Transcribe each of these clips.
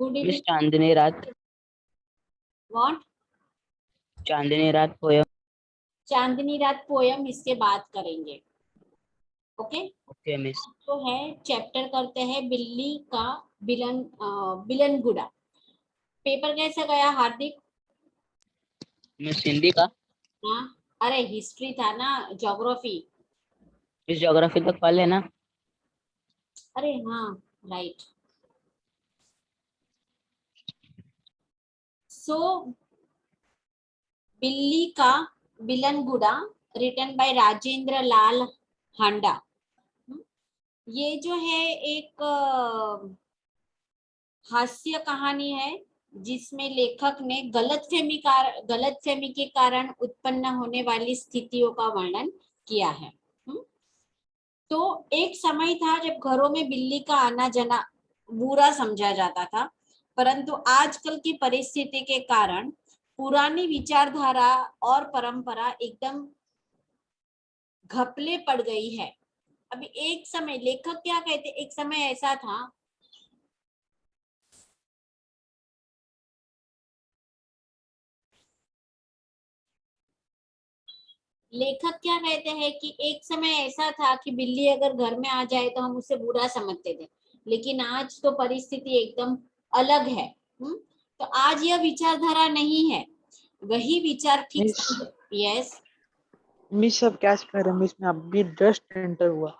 Good miss evening. चांदनी रात, what? चांदनी रात poem. चांदनी रात पोयम इसके बाद करेंगे। ओके। Okay miss. तो है चैप्टर करते हैं बिल्ली का बिलन गुड़ा। पेपर कैसा गया हार्दिक? मिस हिंदी का। हाँ। अरे हिस्ट्री था ना, ज्योग्राफी। मिस ज्योग्राफी तक पढ़ लेना। अरे हाँ, राइट। सो बिल्ली का बिलन गुड़ा, रिटन बाय राजेंद्र लाल हांडा। ये जो है एक हास्य कहानी है जिसमें लेखक ने गलतफहमी के कारण उत्पन्न होने वाली स्थितियों का वर्णन किया है। तो एक समय था जब घरों में बिल्ली का आना जाना बुरा समझा जाता था, परंतु आजकल की परिस्थिति के कारण पुरानी विचारधारा और परंपरा एकदम घपले पड़ गई है। अभी एक समय, लेखक क्या कहते, एक समय ऐसा था, लेखक क्या कहते हैं कि एक समय ऐसा था कि बिल्ली अगर घर में आ जाए तो हम उसे बुरा समझते थे, लेकिन आज तो परिस्थिति एकदम अलग है। तो आज यह विचारधारा नहीं है, वही विचार ठीक। Miss yes. मिस सब क्या कर रहे हैं मिस? मैं अभी जस्ट एंटर हुआ।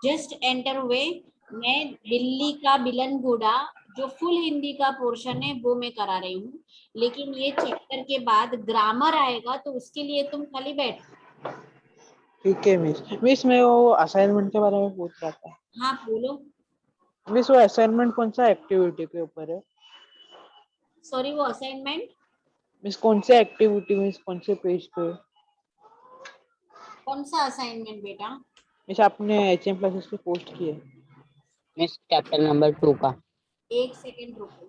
जस्ट एंटर हुए। मैं बिल्ली का बिलन घोड़ा जो फुल हिंदी का पोर्शन है वो मैं करा रही हूँ, लेकिन ये चैप्टर के बाद ग्रामर आएगा तो उसके लिए तुम खाली बैठो। ठीक है मिस। मिस मैं वो असाइनमेंट के बारे में पूछ रहा था। हाँ बोलो। मिस वो असाइनमेंट कौन सा एक्टिविटी के ऊपर है? सॉरी, वो असाइनमेंट मिस कौन से एक्टिविटी, मिस कौन से पेज पे? कौन सा असाइनमेंट बेटा? मिस आपने HM क्लासेस पे पोस्ट किए। मिस चैप्टर नंबर 2 का। एक सेकेंड रुको।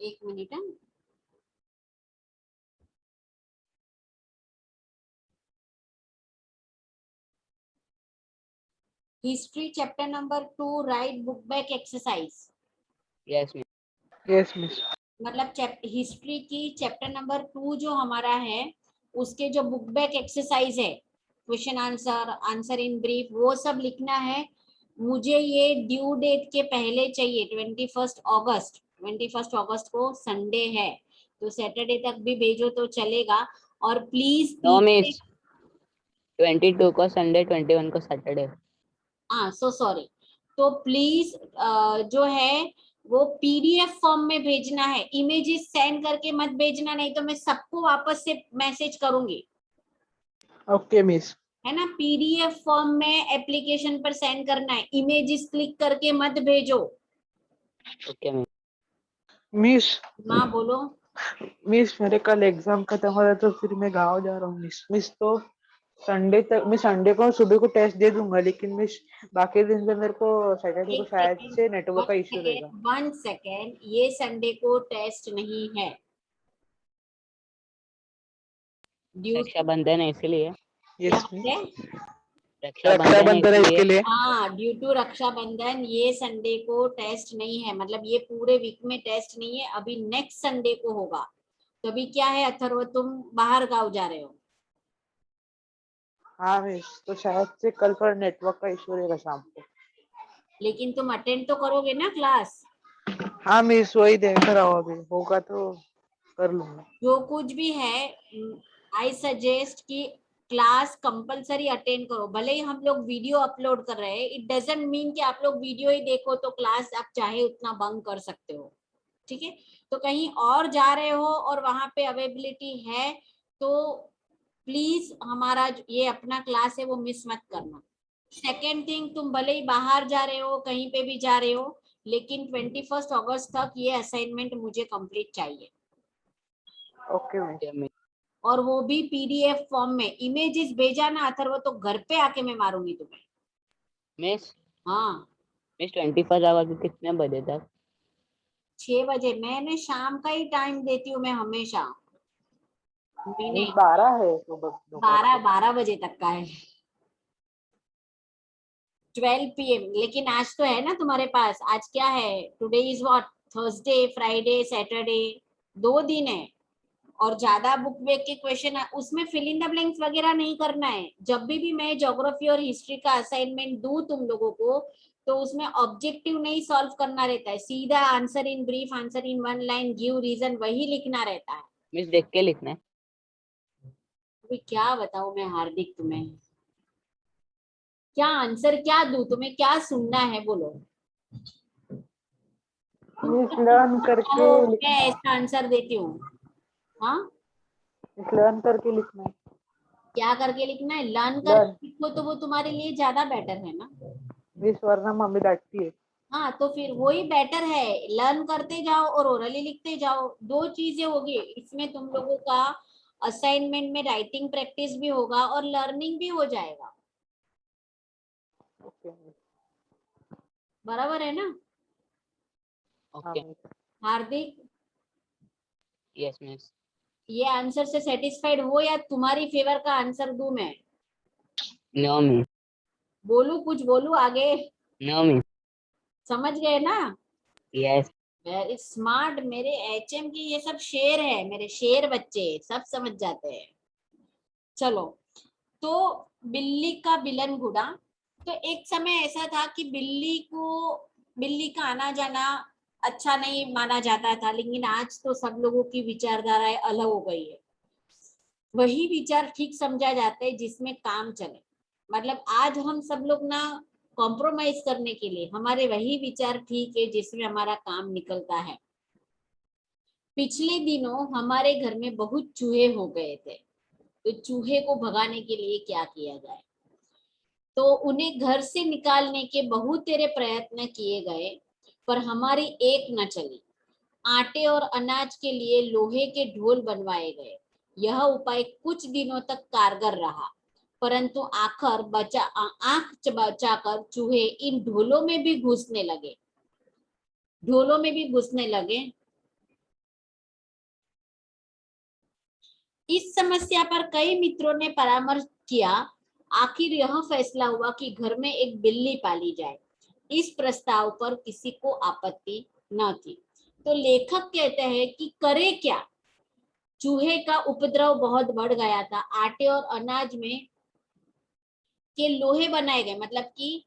एक minute. History chapter number 2, right book back exercise. Yes miss. Yes miss. मतलब हिस्ट्री की चैप्टर नंबर 2 जो हमारा है, उसके जो बुक बैक एक्सरसाइज है, question answer, answer in brief, वो सब लिखना है। मुझे ये ड्यू डेट के पहले चाहिए। 21 अगस्त, 21 अगस्त को संडे है, तो सैटरडे तक भी भेजो तो चलेगा। और प्लीज नो मिस, 22 को संडे, 21 को सैटरडे। हाँ, सो सॉरी। तो प्लीज जो है वो पीडीएफ फॉर्म में भेजना है, इमेजेस सेंड करके मत भेजना, नहीं तो मैं सबको वापस से मैसेज करूंगी। Okay miss. है ना, पीडीएफ फॉर्म में एप्लीकेशन पर सेंड करना है, इमेजेस क्लिक करके मत भेजो। Okay miss. मिस हाँ बोलो। मिस मेरे कल एग्जाम खत्म हो रहा है तो फिर मैं गाँव जा रहा हूँ मिस। मिस तो संडे तक, मैं संडे को सुबह को टेस्ट दे दूंगा, लेकिन मिस बाकी दिन से मेरे को सैटरडे को एक शायद सेकेंड, से नेटवर्क का वन इश्यू सेकेंड, रहेगा। 1 सेकेंड, ये संडे को टेस्ट नहीं है, ड्यू रक्षाबंधन है इसलिए। यस है। रक्षाबंधन है रक्षाबंधन है इसलिए। इसके लिए। हाँ, ड्यू टू रक्षाबंधन ये संडे को टेस्ट नहीं है, मतलब ये पूरे वीक में टेस्ट नहीं है, अभी नेक्स्ट संडे को होगा। तो अभी क्या है अथर्व, तुम बाहर गांव जा रहे हो? हाँ मिस, तो शायद से कल पर नेटवर्क का इश्यू रहेगा शाम को। लेकिन तुम अटेंड तो करोगे ना क्लास? हाँ मिस वही देख रहा हूँ, अभी होगा तो कर लूंगा। जो कुछ भी है, आई सजेस्ट कि क्लास कंपलसरी अटेंड करो। भले ही हम लोग वीडियो अपलोड कर रहे हैं, इट डजंट मीन कि आप लोग वीडियो ही देखो तो क्लास आप चाहे उतना बंक कर सकते हो। ठीक है, तो कहीं और जा रहे हो और वहां पे अवेलेबिलिटी है तो प्लीज हमारा ये अपना क्लास है वो मिस मत करना। सेकेंड थिंग, तुम भले ही बाहर जा रहे हो, कहीं पे भी जा रहे हो, लेकिन 21 अगस्त तक ये असाइनमेंट मुझे कंप्लीट चाहिए। Okay miss. Okay miss. और वो भी पीडीएफ फॉर्म में। इमेजेस भेजा ना अथर्व तो घर पे आके मैं मारूंगी तुम्हें। मिस हाँ, मिस 21 आवर के कितने बजे तक? 6 बजे। मैंने शाम का ही टाइम देती हूँ मैं हमेशा। मैंने मिस 12 है तो बस दोपहर 12 को। 12 बजे तक का है। 12 PM, लेकिन आज तो है ना तुम्हारे पास, आज क्या है, today is what, Thursday, Friday, Saturday, 2 दिन है। और ज्यादा बुक बैक के क्वेश्चन उसमें फिल इन द ब्लैंक्स वगैरह नहीं करना है। जब भी मैं ज्योग्राफी और हिस्ट्री का असाइनमेंट दूं तुम लोगों को, तो उसमें ऑब्जेक्टिव नहीं सॉल्व करना रहता है, सीधा answer in brief, answer in 1 line, give reason, वही लिखना रहता है। मिस देख के लिखना है। अभी क्या बताऊं मैं हार्दिक तुम्हें, क्या आंसर क्या दूं तुम्हें, क्या सुनना है बोलो। तुम मिस जो लर्न सुनना करके चाहो मैं लिखना है। ऐसा आंसर देती हूँ। हाँ, मिस लर्न करके लिखना है। क्या करके लिखना है, लर्न लर्न। करके लिखो तो वो तुम्हारे लिए ज्यादा बेटर है ना। मिस वरना मम्मी डांटती है। हाँ, तो फिर वही बेटर है, लर्न करते जाओ और ओरली लिखते जाओ, 2 चीजें होगी इसमें तुम लोगों का। असाइनमेंट में राइटिंग प्रैक्टिस भी होगा और लर्निंग भी हो जाएगा। ओके। बराबर है ना हाँ okay. Miss. Hardik? Yes miss. ये आंसर से सेटिस्फाइड हो या तुम्हारी फेवर का आंसर दूं मैं? No miss. बोलू, कुछ बोलू आगे? No miss. समझ गए ना? यस। वेरी स्मार्ट मेरे एचएम की, ये सब शेर है, मेरे शेर बच्चे सब समझ जाते हैं। चलो, तो बिल्ली का बिलन गुड़ा। तो एक समय ऐसा था कि बिल्ली का आना जाना अच्छा नहीं माना जाता था, लेकिन आज तो सब लोगों की विचारधाराएं अलग हो गई है। वही विचार ठीक समझा जाता है जिसमें काम चले। मतलब आज हम सब लोग ना कॉम्प्रोमाइज करने के लिए, हमारे वही विचार ठीक है जिसमें हमारा काम निकलता है। पिछले दिनों हमारे घर में बहुत चूहे हो गए थे, तो चूहे को भगाने के लिए क्या किया जाए। तो उन्हें घर से निकालने के बहुत तेरे प्रयत्न किए गए, पर हमारी एक न चली। आटे और अनाज के लिए लोहे के ढोल बनवाए गए। यह उपाय कुछ दिनों तक कारगर रहा, परंतु आखिर आंख बचाकर चूहे इन ढोलों में भी घुसने लगे। ढोलों में भी घुसने लगे। इस समस्या पर कई मित्रों ने परामर्श किया। आखिर यह फैसला हुआ कि घर में एक बिल्ली पाली जाए। इस प्रस्ताव पर किसी को आपत्ति न थी। तो लेखक कहते हैं कि करे क्या। चूहे का उपद्रव बहुत बढ़ गया था। आटे और अनाज में के लोहे बनाए गए, मतलब कि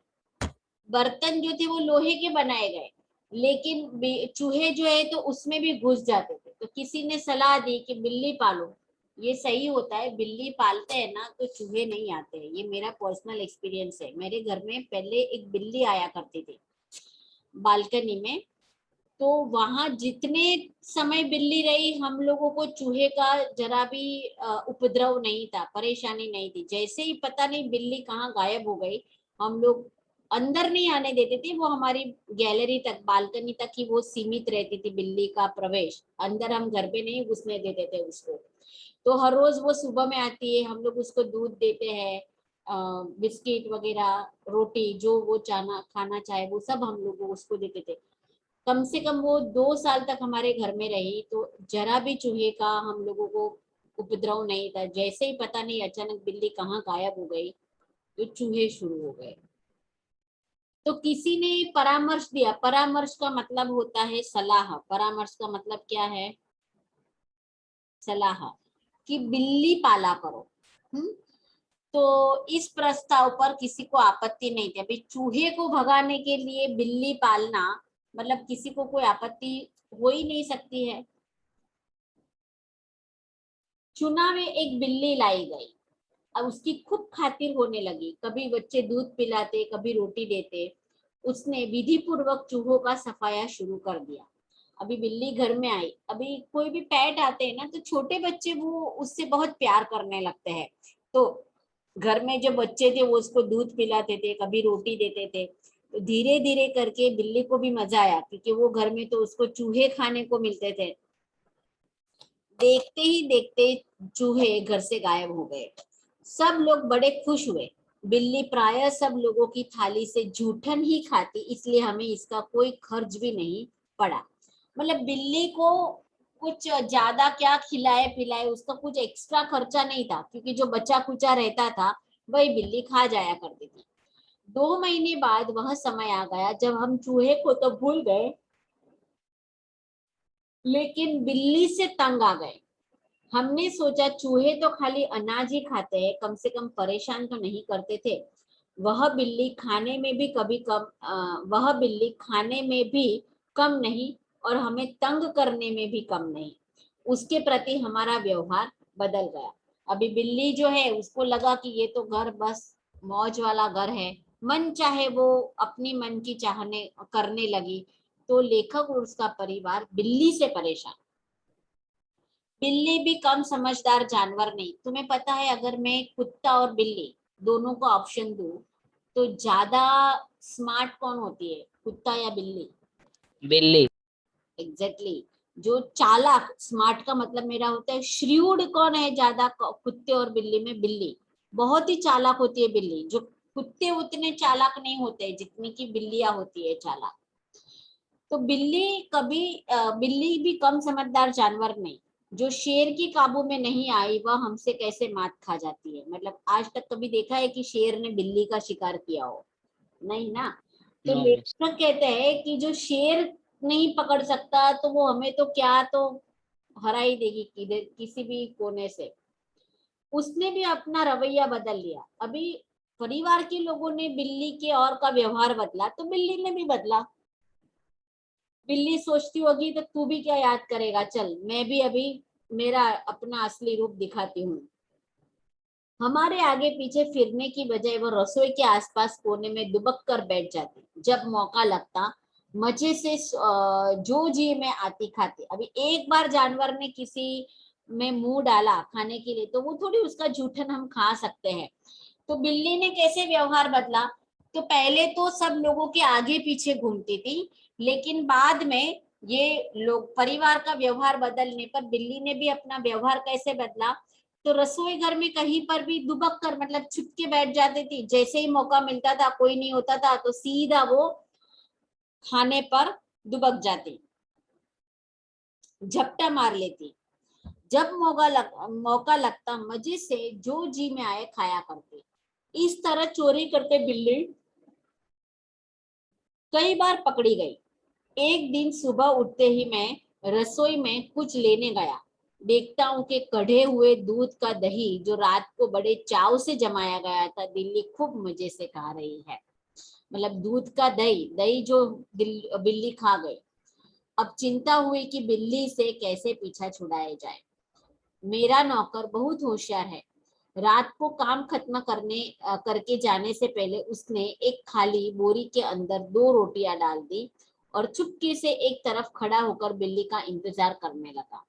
बर्तन जो थे वो लोहे के बनाए गए, लेकिन चूहे जो है तो उसमें भी घुस जाते थे। तो किसी ने सलाह दी कि बिल्ली पालो। ये सही होता है, बिल्ली पालते हैं ना तो चूहे नहीं आते हैं। ये मेरा पर्सनल एक्सपीरियंस है। मेरे घर में पहले एक बिल्ली आया करती थी बालकनी में, तो वहां जितने समय बिल्ली रही हम लोगों को चूहे का जरा भी उपद्रव नहीं था, परेशानी नहीं थी। जैसे ही पता नहीं बिल्ली कहाँ गायब हो गई, हम लोग अंदर नहीं आने देते थे। वो हमारी गैलरी तक, बालकनी तक ही वो सीमित रहती थी बिल्ली का प्रवेश, अंदर हम घर पे नहीं घुसने देते थे उसको। तो हर रोज वो सुबह में आती है, हम लोग उसको दूध देते हैं, बिस्किट वगैरह, रोटी, जो वो चाहना खाना चाहे वो सब हम लोग उसको देते थे। कम से कम वो 2 साल तक हमारे घर में रही, तो जरा भी चूहे का हम लोगों को उपद्रव नहीं था। जैसे ही पता नहीं अचानक बिल्ली कहाँ गायब हो गई, तो चूहे शुरू हो गए। तो किसी ने परामर्श दिया। परामर्श का मतलब होता है सलाह। परामर्श का मतलब क्या है? सलाह, कि बिल्ली पाला करो। तो इस प्रस्ताव पर किसी को आपत्ति नहीं थी। अभी चूहे को भगाने के लिए बिल्ली पालना, मतलब किसी को कोई आपत्ति हो ही नहीं सकती है। चुनाव में एक बिल्ली लाई गई। अब उसकी खूब खातिर होने लगी। कभी बच्चे दूध पिलाते, कभी रोटी देते। उसने विधि पूर्वक चूहों का सफाया शुरू कर दिया। अभी बिल्ली घर में आई। अभी कोई भी पेट आते हैं ना, तो छोटे बच्चे वो उससे बहुत प्यार करने लगते हैं। तो घर में जो बच्चे थे वो उसको दूध पिलाते थे, कभी रोटी देते थे। तो धीरे धीरे करके बिल्ली को भी मजा आया, क्योंकि वो घर में तो उसको चूहे खाने को मिलते थे। देखते ही देखते चूहे घर से गायब हो गए। सब लोग बड़े खुश हुए। बिल्ली प्रायः सब लोगों की थाली से जूठन ही खाती, इसलिए हमें इसका कोई खर्च भी नहीं पड़ा। मतलब बिल्ली को कुछ ज्यादा क्या खिलाए पिलाए, उसका कुछ एक्स्ट्रा खर्चा नहीं था, क्योंकि जो बचा कुचा रहता था वही बिल्ली खा जाया करती थी। 2 महीने बाद वह समय आ गया जब हम चूहे को तो भूल गए, लेकिन बिल्ली से तंग आ गए। हमने सोचा चूहे तो खाली अनाज ही खाते हैं, कम से कम परेशान तो नहीं करते थे। वह बिल्ली खाने में भी वह बिल्ली खाने में भी कम नहीं और हमें तंग करने में भी कम नहीं। उसके प्रति हमारा व्यवहार बदल गया। अभी बिल्ली जो है उसको लगा कि ये तो घर बस मौज वाला घर है, मन चाहे वो अपनी मन की चाहने करने लगी। तो लेखक और उसका परिवार बिल्ली से परेशान। बिल्ली भी कम समझदार जानवर नहीं। तुम्हें पता है अगर मैं कुत्ता और बिल्ली दोनों को ऑप्शन दूं तो ज्यादा स्मार्ट कौन होती है, कुत्ता या बिल्ली? बिल्ली। एग्जैक्टली जो चालाक, स्मार्ट का मतलब मेरा होता है श्रीउड, कौन है ज्यादा कुत्ते और बिल्ली में? बिल्ली बहुत ही चालाक होती है। बिल्ली जो कुत्ते उतने चालाक नहीं होते जितनी की बिल्लियां होती है चालाक। तो बिल्ली भी कम समझदार जानवर नहीं। जो शेर की काबू में नहीं आई वह हमसे कैसे मात खा जाती है। मतलब आज तक कभी देखा है कि शेर ने बिल्ली का शिकार किया हो? नहीं ना। तो नो मिस। लेखक कहते हैं कि जो शेर नहीं पकड़ सकता तो वो हमें तो क्या, तो हरा ही देगी किसी भी कोने से। उसने भी अपना रवैया बदल लिया। अभी परिवार के लोगों ने बिल्ली के और का व्यवहार बदला तो बिल्ली ने भी बदला। बिल्ली सोचती होगी तो तू भी क्या याद करेगा, चल मैं भी अभी मेरा अपना असली रूप दिखाती हूँ। हमारे आगे पीछे फिरने की बजाय वो रसोई के आसपास कोने में दुबक कर बैठ जाती। जब मौका लगता मजे से जो जी में आती खाती। अभी एक बार जानवर ने किसी में मुंह डाला खाने के लिए तो वो थोड़ी उसका जूठन हम खा सकते हैं। तो बिल्ली ने कैसे व्यवहार बदला? तो पहले तो सब लोगों के आगे पीछे घूमती थी, लेकिन बाद में ये लोग परिवार का व्यवहार बदलने पर बिल्ली ने भी अपना व्यवहार कैसे बदला? तो रसोई घर में कहीं पर भी दुबक कर मतलब छुप के बैठ जाती थी। जैसे ही मौका मिलता था, कोई नहीं होता था तो सीधा वो खाने पर दुबक जाती, झपटा मार लेती। जब मौका लगता मजे से जो जी में आए खाया करती। इस तरह चोरी करते बिल्ली कई बार पकड़ी गई। एक दिन सुबह उठते ही मैं रसोई में कुछ लेने गया। देखता हूँ कि कढ़े हुए दूध का दही जो रात को बड़े चाव से जमाया गया था बिल्ली खूब मजे से खा रही है। मतलब दूध का दही दही जो बिल्ली खा गई। अब चिंता हुई कि बिल्ली से कैसे पीछा छुड़ाया जाए। मेरा नौकर बहुत होशियार है। रात को काम खत्म करके जाने से पहले उसने एक खाली बोरी के अंदर 2 रोटियां डाल दी और चुपके से एक तरफ खड़ा होकर बिल्ली का इंतजार करने लगा।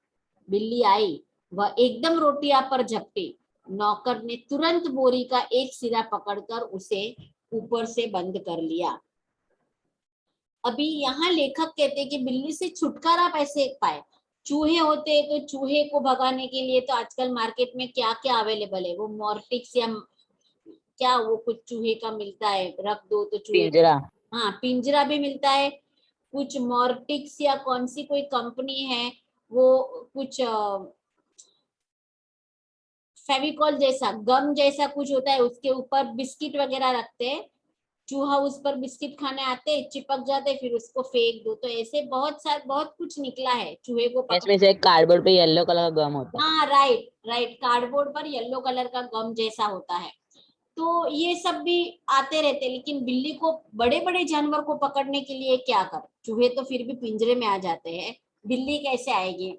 बिल्ली आई, वह एकदम रोटियां पर झपटी। नौकर ने तुरंत बोरी का एक सिरा पकड़कर उसे ऊपर से बंद कर लिया। अभी यहाँ लेखक कहते हैं कि बिल्ली से छुटकारा कैसे पाए। चूहे होते हैं तो चूहे को भगाने के लिए तो आजकल मार्केट में क्या क्या अवेलेबल है, वो मॉर्टिक्स या क्या वो कुछ चूहे का मिलता है, रख दो तो चूहे। पिंजरा। हाँ पिंजरा भी मिलता है। कुछ मॉर्टिक्स या कौन सी कोई कंपनी है वो कुछ फेविकॉल जैसा गम जैसा कुछ होता है, उसके ऊपर बिस्किट वगैरह रखते हैं। चूहा उस पर बिस्किट खाने आते, चिपक जाते, फिर उसको फेंक दो। तो ऐसे बहुत कुछ निकला है चूहे को पकड़। इसमें से एक कार्डबोर्ड पे येलो कलर का गम होता है। हाँ राइट राइट, कार्डबोर्ड पर येलो कलर का गम जैसा होता है। तो ये सब भी आते रहते, लेकिन बिल्ली को बड़े बड़े जानवर को पकड़ने के लिए क्या कर, चूहे तो फिर भी पिंजरे में आ जाते हैं, बिल्ली कैसे आएगी?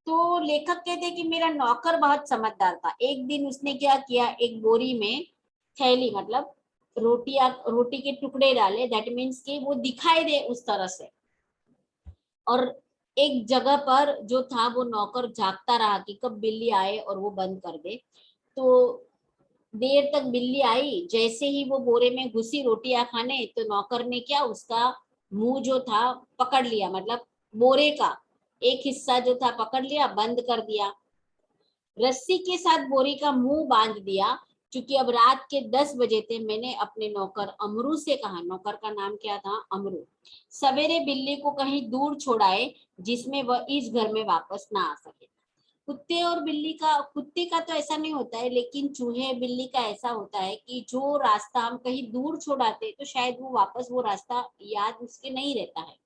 तो लेखक कहते हैं कि मेरा नौकर बहुत समझदार था। एक दिन उसने क्या किया, एक बोरी में थैली मतलब रोटी के टुकड़े डाले, दैट मीन्स कि वो दिखाई दे उस तरह से। और एक जगह पर जो था वो नौकर जागता रहा कि कब बिल्ली आए और वो बंद कर दे। तो देर तक बिल्ली आई, जैसे ही वो बोरे में घुसी रोटियां खाने तो नौकर ने क्या, उसका मुंह जो था पकड़ लिया, मतलब बोरे का एक हिस्सा जो था पकड़ लिया, बंद कर दिया। रस्सी के साथ बोरी का मुंह बांध दिया। क्योंकि अब रात के 10 बजे थे, मैंने अपने नौकर अमरू से कहा, नौकर का नाम क्या था? अमरू, सवेरे बिल्ली को कहीं दूर छोड़ाए जिसमें वह इस घर में वापस ना आ सके। कुत्ते और बिल्ली का, कुत्ते का तो ऐसा नहीं होता है, लेकिन चूहे बिल्ली का ऐसा होता है कि जो रास्ता हम कहीं दूर छोड़ाते हैं तो शायद वो वापस वो रास्ता याद उसके नहीं रहता है।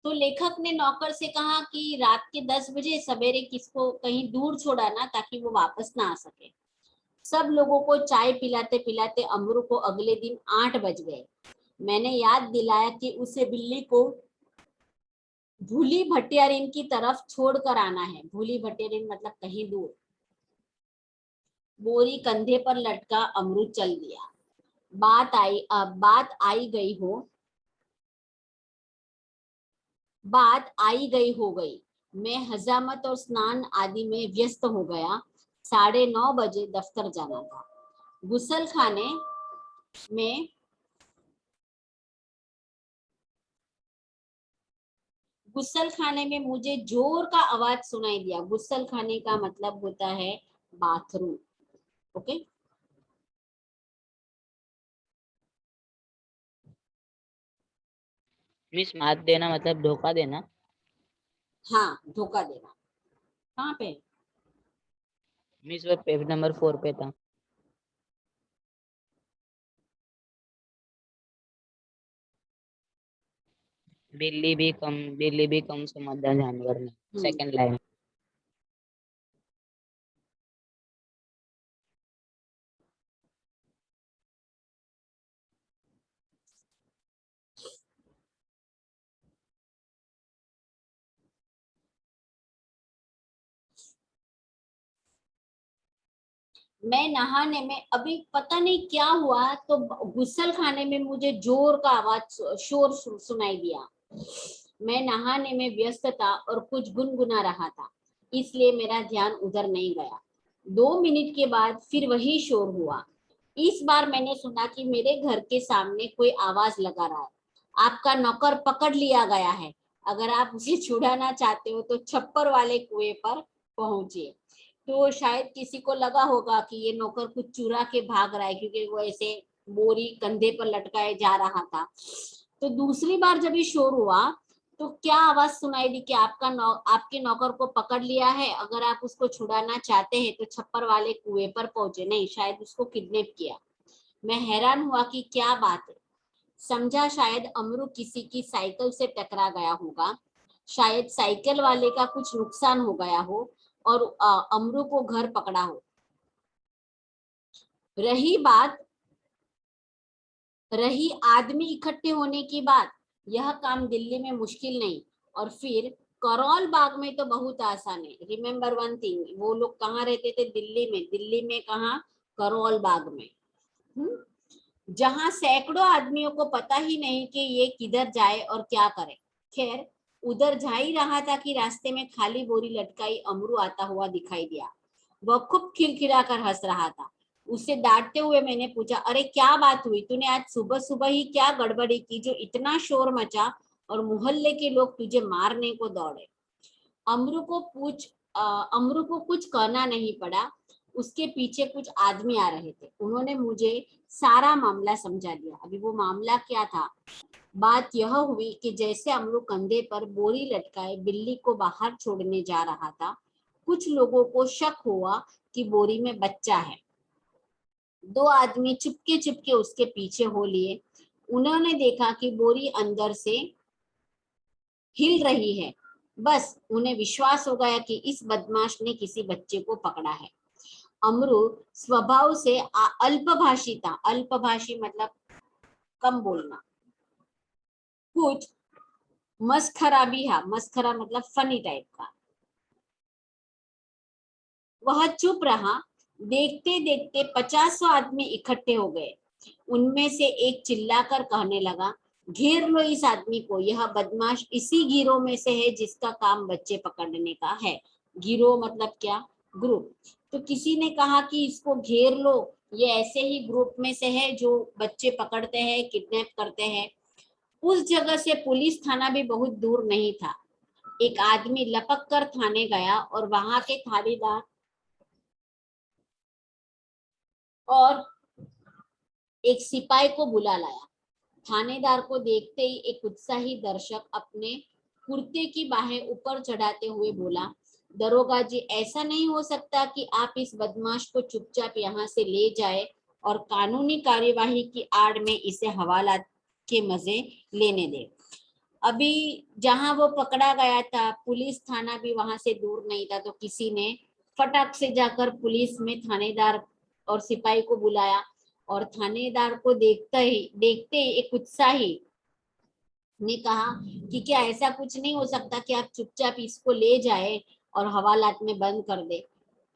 तो लेखक ने नौकर से कहा कि रात के 10 बजे सवेरे किसको कहीं दूर छोड़ाना ताकि वो वापस ना आ सके। सब लोगों को चाय पिलाते पिलाते अमरू को अगले दिन 8 बज गए। मैंने याद दिलाया कि उसे बिल्ली को भूली भटियारिन की तरफ छोड़कर आना है। भूली भटियारिन मतलब कहीं दूर। बोरी कंधे पर लटका अमरू चल दिया। बात आई गई हो गई। मैं हजामत और स्नान आदि में व्यस्त हो गया। 9:30 बजे दफ्तर जाना था। गुसल खाने में मुझे जोर का आवाज सुनाई दिया। गुसल खाने का मतलब होता है बाथरूम। ओके, मिस मात देना मतलब धोखा देना। हाँ, धोखा देना। कहाँ पे? मिस वो पेज नंबर 4 पे था। बिल्ली भी कम समझदार जानवर नहीं। Second line. मैं नहाने में, अभी पता नहीं क्या हुआ, तो गुस्सल खाने में मुझे जोर का आवाज, शोर सुनाई दिया। मैं नहाने में व्यस्त था और कुछ गुनगुना रहा था, इसलिए मेरा ध्यान उधर नहीं गया। 2 मिनट के बाद फिर वही शोर हुआ। इस बार मैंने सुना कि मेरे घर के सामने कोई आवाज लगा रहा है, आपका नौकर पकड़ लिया गया है। अगर आप उसे छुड़ाना चाहते हो तो छप्पर वाले कुएं पर पहुंचिए। तो शायद किसी को लगा होगा कि ये नौकर कुछ चुरा के भाग रहा है, क्योंकि वो ऐसे बोरी कंधे पर लटकाए जा रहा था। तो दूसरी बार जब ये शोर हुआ तो क्या आवाज सुनाई दी कि आपके नौकर को पकड़ लिया है, अगर आप उसको छुड़ाना चाहते हैं तो छप्पर वाले कुएं पर पहुंचे। नहीं, शायद उसको किडनैप किया। मैं हैरान हुआ कि क्या बात है। समझा शायद अमरू किसी की साइकिल से टकरा गया होगा, शायद साइकिल वाले का कुछ नुकसान हो गया हो और अमरू को घर पकड़ा हो। रही आदमी इकट्ठे होने की बात, यह काम दिल्ली में मुश्किल नहीं, और फिर करोल बाग में तो बहुत आसान है। रिमेम्बर वन थिंग, वो लोग कहाँ रहते थे? दिल्ली में कहाँ? करोल बाग में। जहां सैकड़ों आदमियों को पता ही नहीं कि ये किधर जाए और क्या करे। खैर, उधर जा ही रहा था कि रास्ते में खाली बोरी लटकाई अमरू आता हुआ दिखाई दिया। वह खूब खिलखिला कर हंस रहा था। उसे डांटते हुए मैंने पूछा, अरे क्या बात हुई? तूने आज सुबह सुबह ही क्या गड़बड़ी की जो इतना शोर मचा और मोहल्ले के लोग तुझे मारने को दौड़े? अमरू को कुछ कहना नहीं पड़ा। उसके पीछे कुछ आदमी आ रहे थे। उन्होंने मुझे सारा मामला समझा दिया। अभी वो मामला क्या था? बात यह हुई कि जैसे अमरू कंधे पर बोरी लटकाए बिल्ली को बाहर छोड़ने जा रहा था, कुछ लोगों को शक हुआ कि बोरी में बच्चा है। 2 आदमी चुपके चुपके उसके पीछे हो लिए। उन्होंने देखा कि बोरी अंदर से हिल रही है। बस उन्हें विश्वास हो गया कि इस बदमाश ने किसी बच्चे को पकड़ा है। अमरू स्वभाव से अल्पभाषी था। अल्पभाषी मतलब कम बोलना। कुछ मस्खरा भी है। मस्खरा मतलब फनी टाइप का। वह चुप रहा। देखते देखते 50 आदमी इकट्ठे हो गए। उनमें से एक चिल्लाकर कहने लगा, घेर लो इस आदमी को, यह बदमाश इसी गिरोह में से है जिसका काम बच्चे पकड़ने का है। गिरोह मतलब क्या? ग्रुप। तो किसी ने कहा कि इसको घेर लो, ये ऐसे ही ग्रुप में से है जो बच्चे पकड़ते हैं, किडनैप करते हैं। उस जगह से पुलिस थाना भी बहुत दूर नहीं था। एक आदमी लपक कर थाने गया और वहां के थानेदार और एक सिपाही को बुला लाया। थानेदार को देखते ही एक उत्साही दर्शक अपने कुर्ते की बाहें ऊपर चढ़ाते हुए बोला, दरोगा जी, ऐसा नहीं हो सकता कि आप इस बदमाश को चुपचाप यहाँ से ले जाए और कानूनी कार्यवाही की आड़ में इसे हवाला के मजे लेने दे। अभी जहां वो पकड़ा गया था, पुलिस थाना भी वहां से दूर नहीं था, तो किसी ने फटाक से जाकर पुलिस में थानेदार और सिपाही को बुलाया, और थानेदार को देखते ही एक उत्साही ने कहा कि क्या ऐसा कुछ नहीं हो सकता कि आप चुपचाप इसको ले जाए और हवालात में बंद कर दे।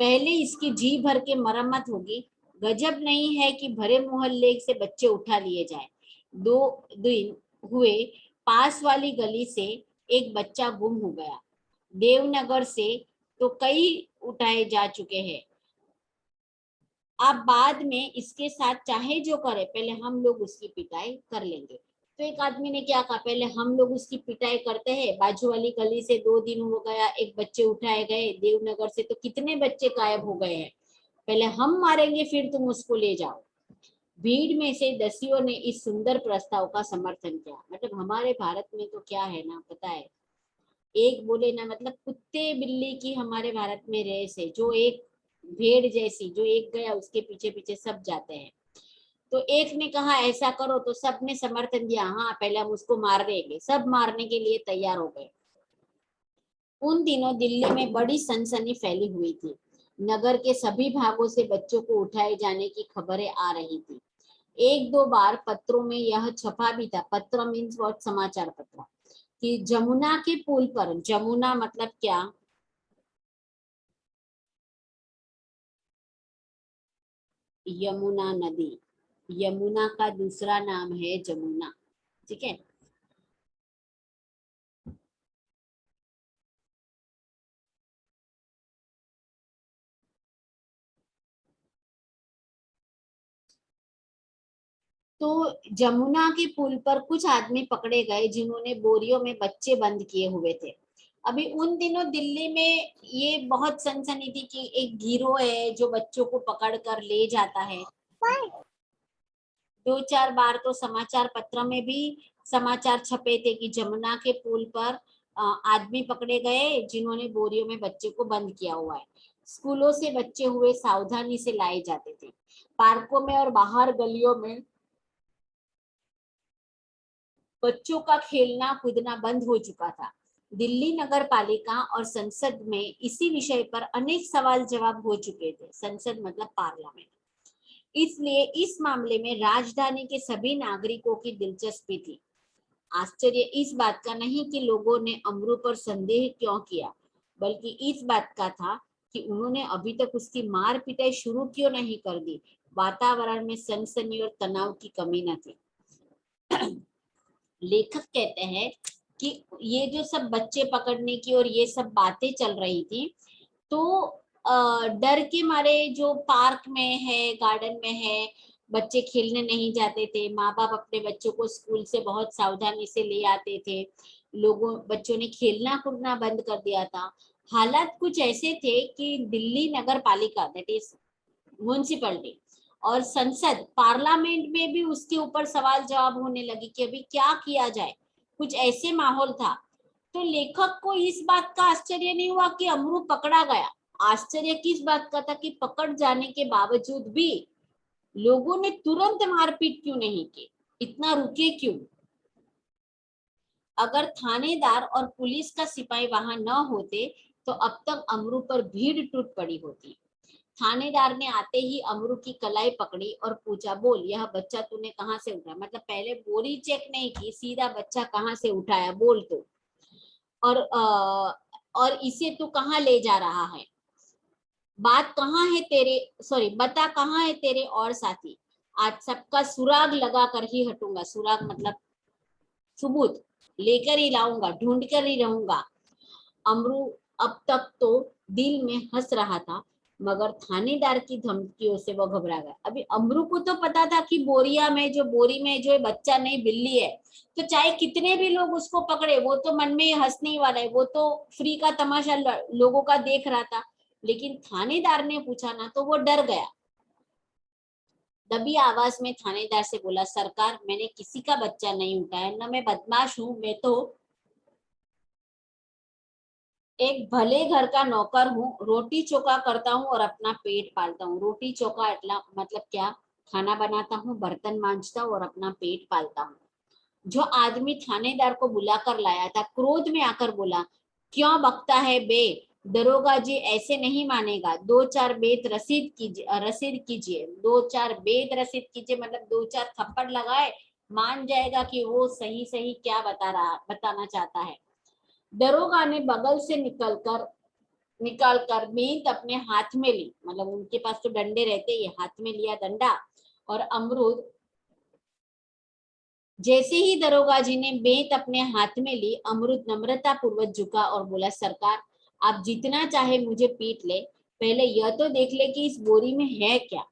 पहले इसकी जी भर के मरम्मत होगी। गजब नहीं है कि भरे मोहल्ले से बच्चे उठा लिए जाए। 2 दिन हुए, पास वाली गली से एक बच्चा गुम हो गया। देवनगर से तो कई उठाए जा चुके हैं। आप बाद में इसके साथ चाहे जो करे, पहले हम लोग उसकी पिटाई कर लेंगे। तो एक आदमी ने क्या कहा, पहले हम लोग उसकी पिटाई करते हैं। बाजू वाली गली से 2 दिन हो गया, एक बच्चे उठाए गए। देवनगर से तो कितने बच्चे गायब हो गए हैं। पहले हम मारेंगे, फिर तुम उसको ले जाओ। भीड़ में से दसियों ने इस सुंदर प्रस्ताव का समर्थन किया। मतलब हमारे भारत में तो क्या है ना, पता है, एक बोले ना, मतलब कुत्ते बिल्ली की हमारे भारत में रेस है। जो एक भेड़ जैसी, जो एक गया उसके पीछे पीछे सब जाते हैं। तो एक ने कहा ऐसा करो, तो सब ने समर्थन दिया, हाँ पहले हम उसको मार देंगे। सब मारने के लिए तैयार हो गए। उन दिनों दिल्ली में बड़ी सनसनी फैली हुई थी। नगर के सभी भागों से बच्चों को उठाए जाने की खबरें आ रही थी। एक दो बार पत्रों में यह छपा भी था, पत्र मीन्स व्हाट, समाचार पत्र, कि जमुना के पुल पर, जमुना मतलब क्या, यमुना नदी, यमुना का दूसरा नाम है जमुना, ठीक है। तो जमुना के पुल पर कुछ आदमी पकड़े गए जिन्होंने बोरियों में बच्चे बंद किए हुए थे। अभी उन दिनों दिल्ली में ये बहुत सनसनी थी कि एक गिरोह है जो बच्चों को पकड़ कर ले जाता है। 2-4 बार तो समाचार पत्र में भी समाचार छपे थे कि जमुना के पुल पर आदमी पकड़े गए जिन्होंने बोरियों में बच्चे को बंद किया हुआ है। स्कूलों से बच्चे हुए सावधानी से लाए जाते थे। पार्कों में और बाहर गलियों में बच्चों का खेलना कूदना बंद हो चुका था। दिल्ली नगर पालिका और संसद में इसी विषय पर अनेक सवाल जवाब हो चुके थे। संसद मतलब पार्लियामेंट। इसलिए इस मामले में राजधानी के सभी नागरिकों की दिलचस्पी थी। आश्चर्य इस बात का नहीं कि लोगों ने अमरू पर संदेह क्यों किया, बल्कि इस बात का था कि उन्होंने अभी तक उसकी मार पिटाई शुरू क्यों नहीं कर दी। वातावरण में सनसनी और तनाव की कमी न थी। लेखक कहते हैं कि ये जो सब बच्चे पकड़ने की और ये सब बातें चल रही थी, तो डर के मारे जो पार्क में है, गार्डन में है, बच्चे खेलने नहीं जाते थे। माँ बाप अपने बच्चों को स्कूल से बहुत सावधानी से ले आते थे। बच्चों ने खेलना कूदना बंद कर दिया था। हालात कुछ ऐसे थे कि दिल्ली नगर पालिका, दैट इज म्युनिसिपैलिटी, और संसद पार्लियामेंट में भी उसके ऊपर सवाल जवाब होने लगी कि अभी क्या किया जाए। कुछ ऐसे माहौल था। तो लेखक को इस बात का आश्चर्य नहीं हुआ कि अमरू पकड़ा गया। आश्चर्य किस बात का था कि पकड़ जाने के बावजूद भी लोगों ने तुरंत मारपीट क्यों नहीं की, इतना रुके क्यों। अगर थानेदार और पुलिस का सिपाही वहां न होते तो अब तक अमरू पर भीड़ टूट पड़ी होती। थानेदार ने आते ही अमरू की कलाई पकड़ी और पूछा, बोल यह बच्चा तूने कहाँ से उठाया। मतलब पहले बोरी चेक नहीं की, सीधा बच्चा कहाँ से उठाया बोल तो, और इसे तू कहाँ ले जा रहा है, बात कहाँ है तेरे, सॉरी बता कहाँ है तेरे और साथी। आज सबका सुराग लगा कर ही हटूंगा। सुराग मतलब सबूत लेकर ही लाऊंगा, ढूंढ कर ही रहूंगा। अमरू अब तक तो दिल में हंस रहा था, मगर थानेदार की धमकियों से वो घबरा गया। अभी अमरू को तो पता था कि बोरी में जो बच्चा नहीं बिल्ली है, तो चाहे कितने भी लोग उसको पकड़े, वो तो मन में हंसने ही वाला है, वो तो फ्री का तमाशा लोगों का देख रहा था। लेकिन थानेदार ने पूछा ना, तो वो डर गया। दबी आवाज में थानेदार से बोला, सरकार मैंने किसी का बच्चा नहीं उठाया, न मैं बदमाश हूं, मैं तो एक भले घर का नौकर हूँ, रोटी चोखा करता हूँ और अपना पेट पालता हूँ। रोटी चोखा मतलब क्या? खाना बनाता हूँ, बर्तन मांजता हूँ और अपना पेट पालता हूँ। जो आदमी थानेदार को बुलाकर लाया था, क्रोध में आकर बोला, क्यों बकता है बे? दरोगा जी ऐसे नहीं मानेगा। 2-4 बेत रसीद कीजिए, रसीद कीजिए। 2-4 बेत रसीद कीजिए मतलब 2-4 थप्पड़ लगाए, मान जाएगा कि वो सही सही क्या बताना चाहता है। दरोगा ने बगल से निकाल कर बेंत अपने हाथ में ली, मतलब उनके पास तो डंडे रहते, ये हाथ में लिया डंडा और अमरूद। जैसे ही दरोगा जी ने बेंत अपने हाथ में ली, अमरूद नम्रता पूर्वक झुका और बोला, सरकार आप जितना चाहे मुझे पीट ले, पहले यह तो देख ले कि इस बोरी में है क्या।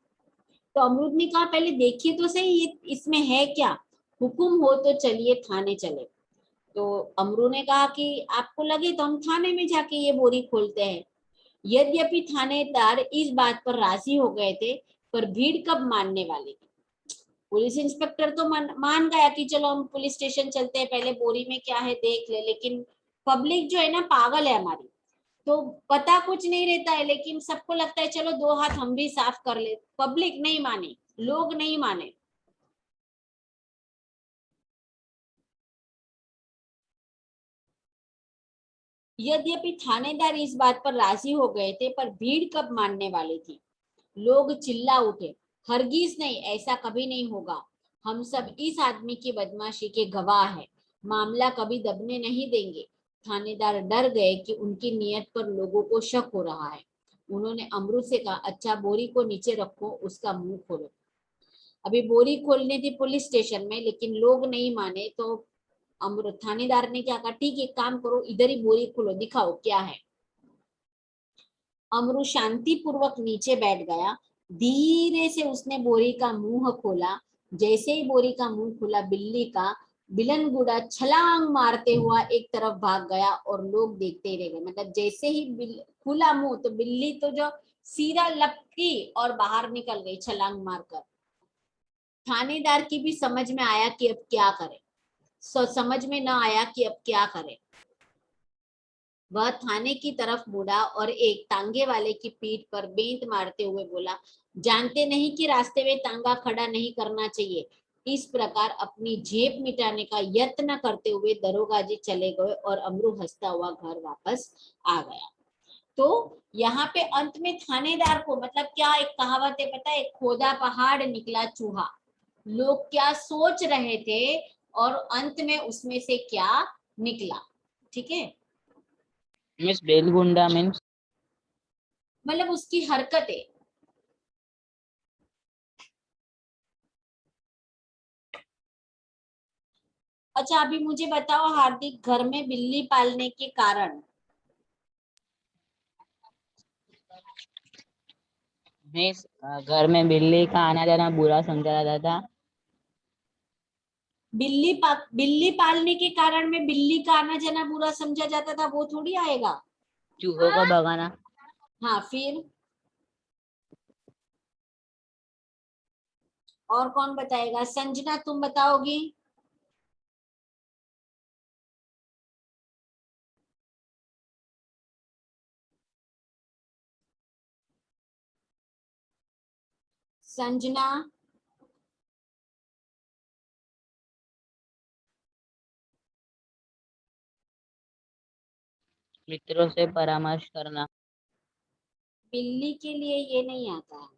तो अमरूद ने कहा, पहले देखिए तो सही ये इसमें है क्या। हुकुम हो तो चलिए थाने चले। तो अमरू ने कहा कि आपको लगे तो हम थाने में जाके ये बोरी खोलते हैं। यद्यपि थानेदार इस बात पर राजी हो गए थे, पर भीड़ कब मानने वाली थी। पुलिस इंस्पेक्टर तो मान गया कि चलो हम पुलिस स्टेशन चलते हैं, पहले बोरी में क्या है देख ले, लेकिन पब्लिक जो है ना पागल है हमारी, तो पता कुछ नहीं रहता है, लेकिन सबको लगता है चलो 2 हाथ हम भी साफ कर ले। पब्लिक नहीं माने, लोग नहीं माने। यद्यपि थानेदार इस बात पर राजी हो गए थे, पर भीड़ कब मानने वाली थी। लोग चिल्ला उठे, हरगिज नहीं, ऐसा कभी नहीं होगा। हम सब इस आदमी की बदमाशी के गवाह हैं, मामला कभी दबने नहीं देंगे। थानेदार डर गए कि उनकी नीयत पर लोगों को शक हो रहा है। उन्होंने अमरूद से कहा, अच्छा बोरी को नीचे रखो, उसका मुंह खोलो। अभी बोरी खोलनी थी पुलिस स्टेशन में, लेकिन लोग नहीं माने, तो अमरूद थानेदार ने क्या कहा, ठीक है एक काम करो, इधर ही बोरी खोलो, दिखाओ क्या है। अमरू शांति पूर्वक नीचे बैठ गया। धीरे से उसने बोरी का मुंह खोला। जैसे ही बोरी का मुंह खुला, बिल्ली का बिलनगुड़ा छलांग मारते हुआ एक तरफ भाग गया और लोग देखते ही रह गए। मतलब जैसे ही खुला मुंह, तो बिल्ली तो जो सीधा लपकी और बाहर निकल गई छलांग मारकर। थानेदार की भी समझ में आया कि अब क्या करे, समझ में ना आया कि अब क्या करे। वह थाने की तरफ मुड़ा और एक तांगे वाले की पीठ पर बेंत मारते हुए बोला, जानते नहीं कि रास्ते में तांगा खड़ा नहीं करना चाहिए। इस प्रकार अपनी जेब मिटाने का यत्न करते हुए दरोगा जी चले गए और अमरू हंसता हुआ घर वापस आ गया। तो यहाँ पे अंत में थानेदार को, मतलब क्या एक कहावत है पता है, खोदा पहाड़ निकला चूहा। लोग क्या सोच रहे थे और अंत में उसमें से क्या निकला। ठीक है, मिस बेलगुंडा मीन्स मतलब उसकी हरकतें। अच्छा अभी मुझे बताओ हार्दिक, घर में बिल्ली पालने के कारण। मिस घर में बिल्ली का आना जाना बुरा समझा जाता था। बिल्ली पालने के कारण में बिल्ली का आना जाना बुरा समझा जाता था, वो थोड़ी आएगा। चूहों को भगाना। हाँ फिर और कौन बताएगा? संजना तुम बताओगी? संजना। मित्रों से परामर्श करना। बिल्ली के लिए ये नहीं आता है।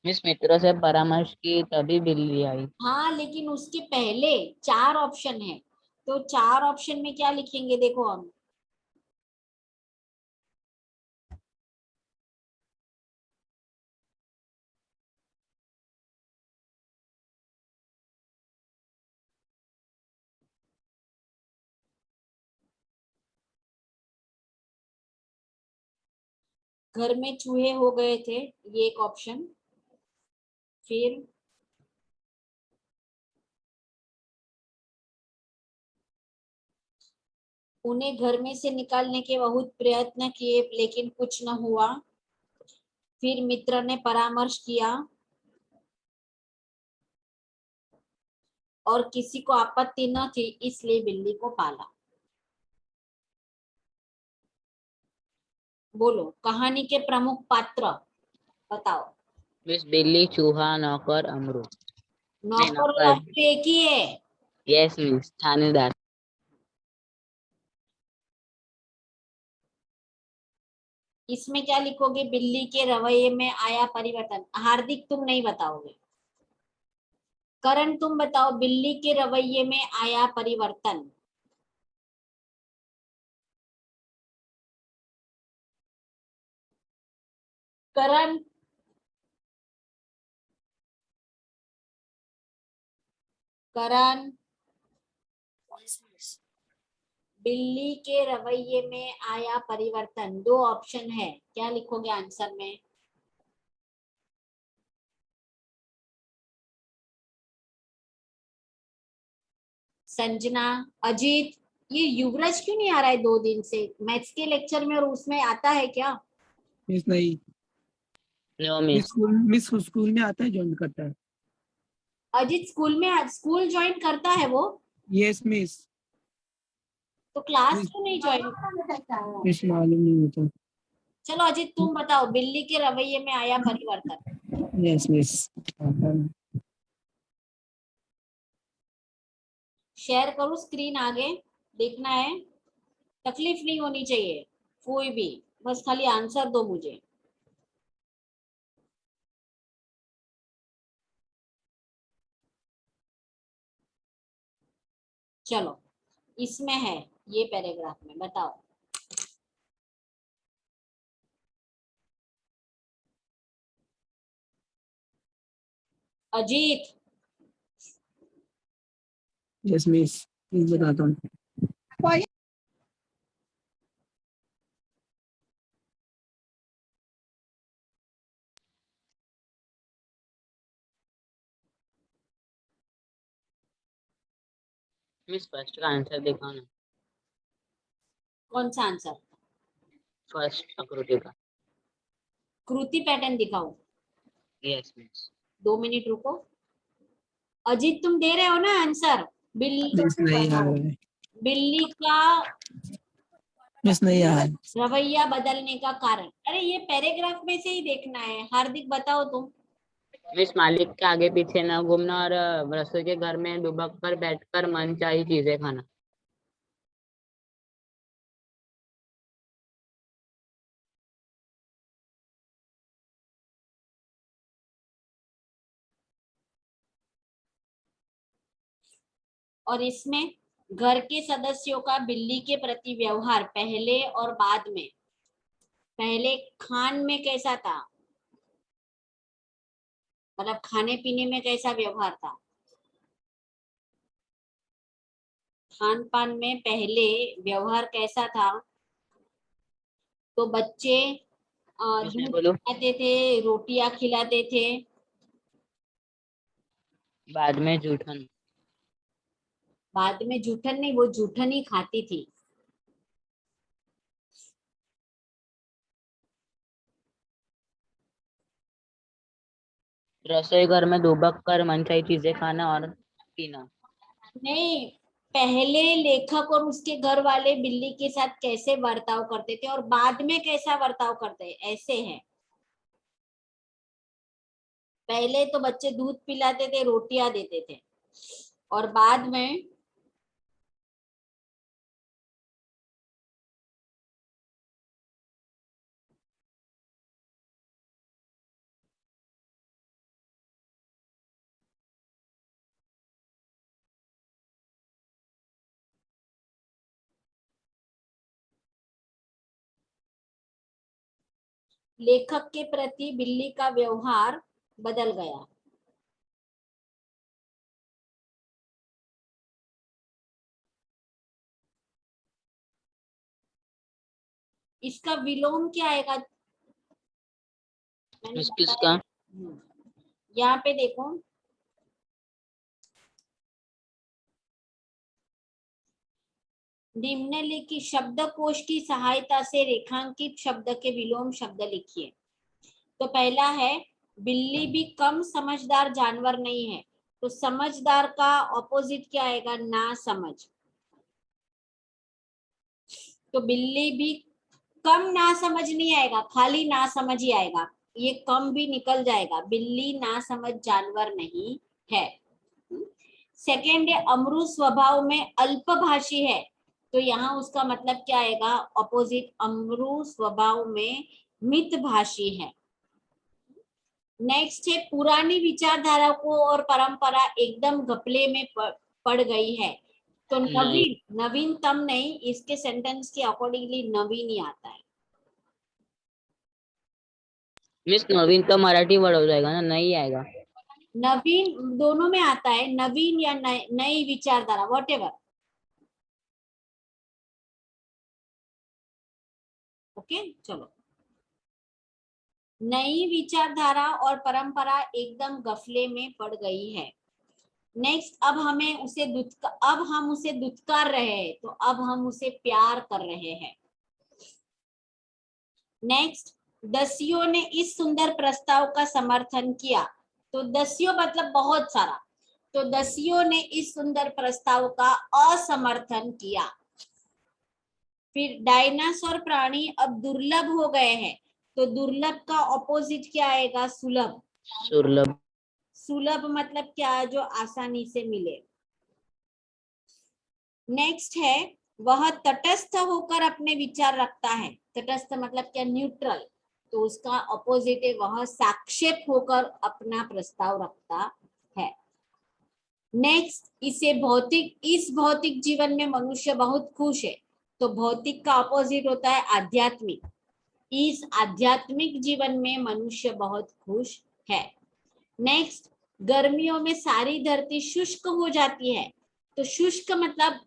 मिस मित्रों से परामर्श की तभी बिल्ली आई। हाँ लेकिन उसके पहले 4 ऑप्शन है, तो 4 ऑप्शन में क्या लिखेंगे देखो हम। घर में चूहे हो गए थे, ये एक ऑप्शन। फिर उन्हें घर में से निकालने के बहुत प्रयत्न किए लेकिन कुछ न हुआ। फिर मित्र ने परामर्श किया और किसी को आपत्ति न थी, इसलिए बिल्ली को पाला। बोलो कहानी के प्रमुख पात्र बताओ। मिस बिल्ली, चूहा, नौकर, अमरू। नहीं, नौकर और नौकर। अमरू एक ही है। यस मिस, थानेदार। इसमें क्या लिखोगे? बिल्ली के रवैये में आया परिवर्तन। हार्दिक तुम नहीं बताओगे। करण तुम बताओ, बिल्ली के रवैये में आया परिवर्तन। करण, करण, बिल्ली के रवैये में आया परिवर्तन। दो ऑप्शन है, क्या लिखोगे आंसर में? संजना, अजीत, ये युवराज क्यों नहीं आ रहा है 2 दिन से मैथ्स के लेक्चर में, और उसमें आता है क्या? मिस नहीं। No miss miss. स्कूल में आता है, ज्वाइन करता है। अजीत स्कूल ज्वाइन करता है वो? Yes miss. तो क्लास मिस क्यों नहीं ज्वाइन? मिस मालूम नहीं होता। चलो अजीत तुम बताओ, बिल्ली के रवैये में आया परिवर्तन। Yes miss. शेयर करो स्क्रीन, आगे देखना है। तकलीफ नहीं होनी चाहिए कोई भी, बस खाली आंसर दो मुझे। चलो इसमें है, ये पैराग्राफ में बताओ। Ajit, yes miss. मिस बताता हूँ। मिस फर्स्ट का आंसर दिखाओ ना। कौन सा आंसर? फर्स्ट आकृति का। कृति पैटर्न दिखाओ। Yes miss. 2 मिनट रुको। अजीत तुम दे रहे हो ना आंसर? मिस नहीं आ रहा है। बिल्ली का मिस नहीं आ रहा है। रवैया बदलने का कारण। अरे ये पैराग्राफ में से ही देखना है। हार्दिक बताओ तुम। मिस मालिक के आगे पीछे न घूमना और रसोई के घर में दुबक कर बैठकर मनचाही चीजें खाना। और इसमें घर के सदस्यों का बिल्ली के प्रति व्यवहार पहले और बाद में। पहले खान में कैसा था, मतलब खाने पीने में कैसा व्यवहार था? खान पान में पहले व्यवहार कैसा था? तो बच्चे मिस मैं दूध बोलूं? खिलाते थे, रोटियां खिलाते थे। बाद में जूठन। बाद में जूठन नहीं, वो जूठन ही खाती थी। रसोई घर में दुबक कर मनचाही चीजें खाना और पीना। नहीं, पहले लेखक और उसके घर वाले बिल्ली के साथ कैसे बर्ताव करते थे और बाद में कैसा बर्ताव करते हैं, ऐसे है। पहले तो बच्चे दूध पिलाते थे, रोटियां देते थे, और बाद में लेखक के प्रति बिल्ली का व्यवहार बदल गया। इसका विलोम क्या आएगा? मैंने मिस बताया। किसका? यहाँ पे देखो, निम्नलिखित शब्दकोश की सहायता से रेखांकित शब्द के विलोम शब्द लिखिए। तो पहला है बिल्ली भी कम समझदार जानवर नहीं है, तो समझदार का ऑपोजिट क्या आएगा? ना समझ। तो बिल्ली भी कम ना समझ नहीं आएगा, खाली ना समझ ही आएगा, ये कम भी निकल जाएगा। बिल्ली ना समझ जानवर नहीं है। सेकेंड है अमरू स्वभाव में अल्पभाषी है, तो यहाँ उसका मतलब क्या आएगा? ऑपोजिट। अमरू स्वभाव में मितभाषी है। नेक्स्ट है पुरानी विचारधारा को और परंपरा एकदम घपले में पड़ गई है, तो नवीन, नवीनतम नहीं, इसके सेंटेंस के अकॉर्डिंगली नवीन ही आता है। मिस नवीन का मराठी वर्ड हो जाएगा ना, नहीं आएगा। नवीन दोनों में आता है, नवीन या नई विचारधारा, व्हाटएवर। ओके चलो, नई विचारधारा और परंपरा एकदम गफले में पड़ गई है। नेक्स्ट, अब हम उसे दुत्कार रहे हैं, तो अब हम उसे प्यार कर रहे हैं। नेक्स्ट, दसियों ने इस सुंदर प्रस्ताव का समर्थन किया, तो दसियों मतलब बहुत सारा, तो दसियों ने इस सुंदर प्रस्ताव का असमर्थन किया। फिर डायनासोर प्राणी अब दुर्लभ हो गए हैं, तो दुर्लभ का ऑपोजिट क्या आएगा? सुलभ। सुलभ। सुलभ मतलब क्या? जो आसानी से मिले। नेक्स्ट है वह तटस्थ होकर अपने विचार रखता है, तटस्थ मतलब क्या? न्यूट्रल, तो उसका ऑपोजिट है वह साक्षेप होकर अपना प्रस्ताव रखता है। नेक्स्ट, इस भौतिक जीवन में मनुष्य बहुत खुश है, तो भौतिक का ऑपोजिट होता है आध्यात्मिक। इस आध्यात्मिक जीवन में मनुष्य बहुत खुश है। नेक्स्ट, गर्मियों में सारी धरती शुष्क हो जाती है, तो शुष्क मतलब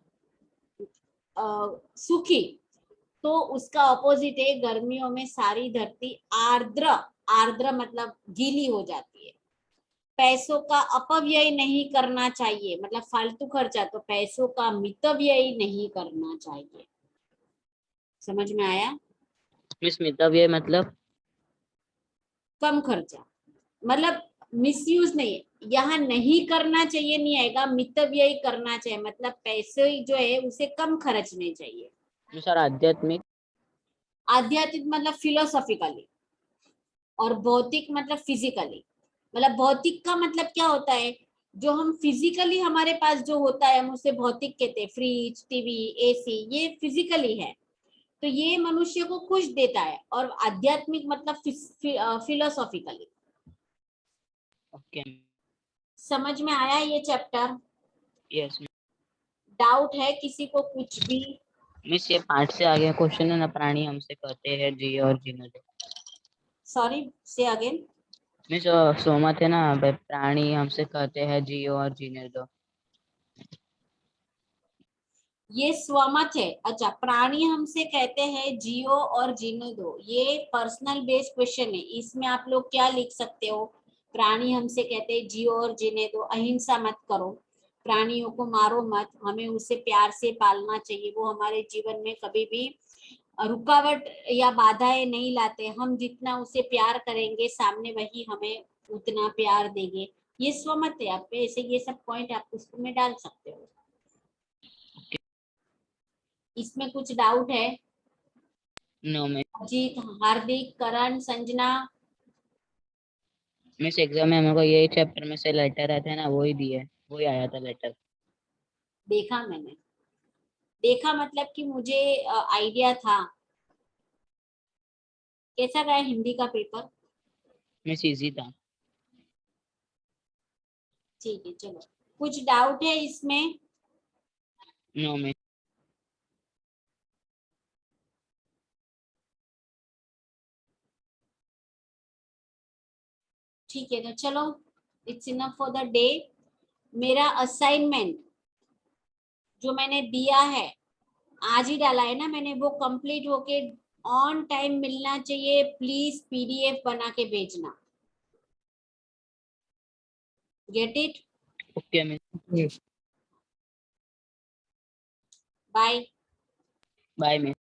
सूखी, तो उसका ऑपोजिट है गर्मियों में सारी धरती आर्द्र। आर्द्र मतलब गीली हो जाती है। पैसों का अपव्यय नहीं करना चाहिए, मतलब फालतू खर्चा, तो पैसों का मितव्यय नहीं करना चाहिए। समझ में आया? मिस मितव्यय मतलब? कम खर्चा, मतलब मिसयूज नहीं, यहाँ नहीं करना चाहिए नहीं आएगा, मितव्यय करना चाहिए, मतलब पैसे जो है उसे कम खर्चने चाहिए। सर आध्यात्मिक? आध्यात्मिक मतलब फिलोसॉफिकली, और भौतिक मतलब फिजिकली। मतलब भौतिक का मतलब क्या होता है? जो हम फिजिकली हमारे पास जो होता है हम उसे भौतिक कहते हैं। फ्रिज, टीवी, एसी, ये फिजिकली है, तो ये मनुष्य को खुश देता है। और आध्यात्मिक मतलब फिलोसॉफिकली। ओके। समझ में आया ये चैप्टर? यस। डाउट है किसी को कुछ भी? मिस ये पार्ट से आगे क्वेश्चन है ना, प्राणी हमसे कहते हैं जिए और जीने दो। सॉरी, से अगेन। मिस सहमत है ना, प्राणी हमसे कहते हैं जियो और जीने दो। ये स्वमत है। अच्छा, प्राणी हमसे कहते हैं जियो और जीने दो, ये पर्सनल बेस्ड क्वेश्चन है। इसमें आप लोग क्या लिख सकते हो? प्राणी हमसे कहते हैं जियो और जीने दो, अहिंसा मत करो, प्राणियों को मारो मत, हमें उसे प्यार से पालना चाहिए, वो हमारे जीवन में कभी भी रुकावट या बाधाएं नहीं लाते। हम जितना उसे प्यार करेंगे सामने वही हमें उतना प्यार देंगे। ये स्वमत है। आप ऐसे ये सब पॉइंट आप उसमें डाल सकते हो। इसमें कुछ डाउट है? No miss. Ajit, Hardik, Karan, Sanjana? Miss exam में हमको यही चैप्टर में से लेटर आते हैं ना, वही दिए, वही आया था लेटर। देखा मैंने, देखा मतलब कि मुझे आइडिया था। कैसा गया हिंदी का पेपर? मिस इजी था। ठीक है चलो, कुछ डाउट है इसमें? No miss. ठीक है तो चलो, it's enough for the day. मेरा असाइनमेंट जो मैंने दिया है, आज ही डाला है ना मैंने, वो कंप्लीट होके ऑन टाइम मिलना चाहिए। प्लीज पीडीएफ बना के भेजना। Get it? Okay miss. Yes. Bye. Bye miss.